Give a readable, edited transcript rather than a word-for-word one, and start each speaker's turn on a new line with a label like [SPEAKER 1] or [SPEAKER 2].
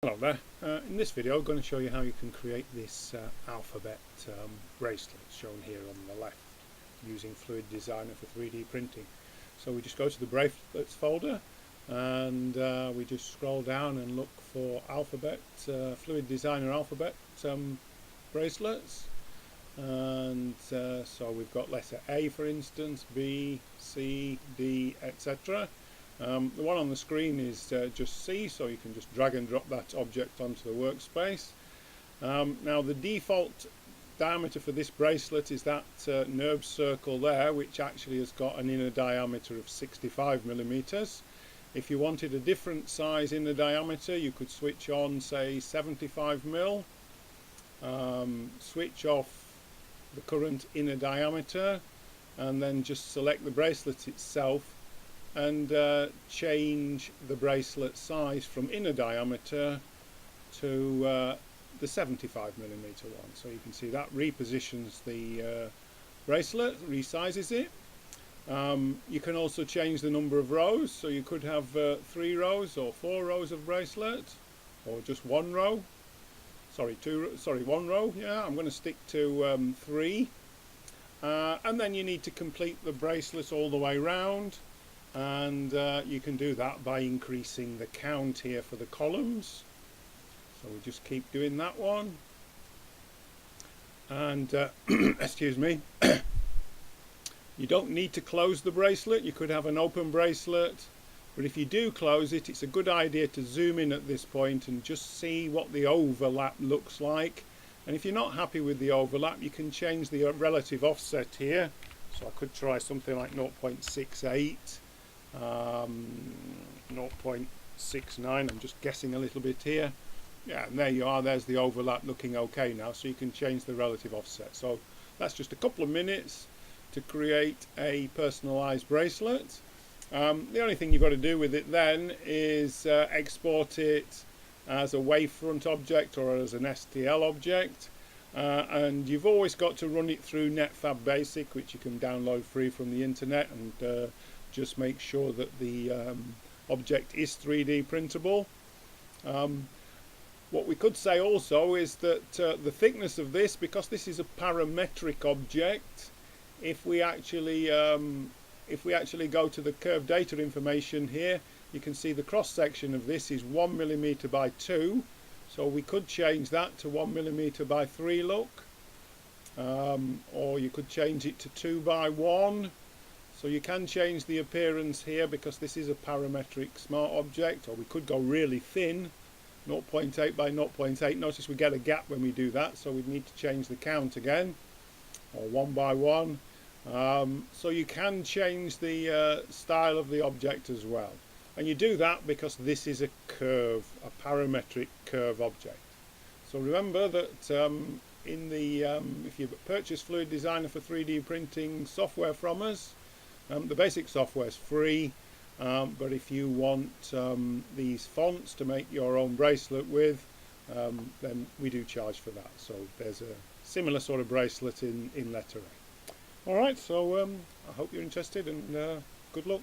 [SPEAKER 1] Hello there. In this video I'm going to show you how you can create this alphabet bracelet shown here on the left using Fluid Designer for 3D printing. So we just go to the Bracelets folder and we just scroll down and look for alphabet, Fluid Designer alphabet bracelets, and so we've got letter A for instance, B, C, D, etc. The one on the screen is just C, so you can just drag and drop that object onto the workspace. Now the default diameter for this bracelet is that NURB circle there, which actually has got an inner diameter of 65 millimeters. If you wanted a different size inner diameter, you could switch on, say, 75 mil, switch off the current inner diameter, and then just select the bracelet itself and change the bracelet size from inner diameter to the 75 millimeter one. So you can see that repositions the bracelet, resizes it. You can also change the number of rows, so you could have 3 rows or 4 rows of bracelet, or just 1 row. One row. Yeah, I'm going to stick to 3. And then you need to complete the bracelet all the way round. And you can do that by increasing the count here for the columns. So we just keep doing that one. And excuse me, you don't need to close the bracelet. You could have an open bracelet, but if you do close it, it's a good idea to zoom in at this point and just see what the overlap looks like. And if you're not happy with the overlap, you can change the relative offset here. So I could try something like 0.68. 0.69. I'm just guessing a little bit here. Yeah, and there you are, there's the overlap looking okay now, so you can change the relative offset. So that's just a couple of minutes to create a personalized bracelet. The only thing you've got to do with it then is export it as a wavefront object or as an STL object, and you've always got to run it through Netfab Basic, which you can download free from the internet, and just make sure that the object is 3D printable. What we could say also is that the thickness of this, because this is a parametric object, if we actually go to the curve data information here, you can see the cross section of this is 1 millimeter by 2, so we could change that to 1 millimeter by 3 look, or you could change it to 2 by 1. So you can change the appearance here because this is a parametric smart object, or we could go really thin, 0.8 by 0.8. Notice we get a gap when we do that, so we'd need to change the count again, or 1 by 1. So you can change the style of the object as well. And you do that because this is a curve, a parametric curve object. So remember that if you purchase Fluid Designer for 3D printing software from us, the basic software is free, but if you want these fonts to make your own bracelet with, then we do charge for that. So there's a similar sort of bracelet in letter A. Alright, so I hope you're interested, and good luck.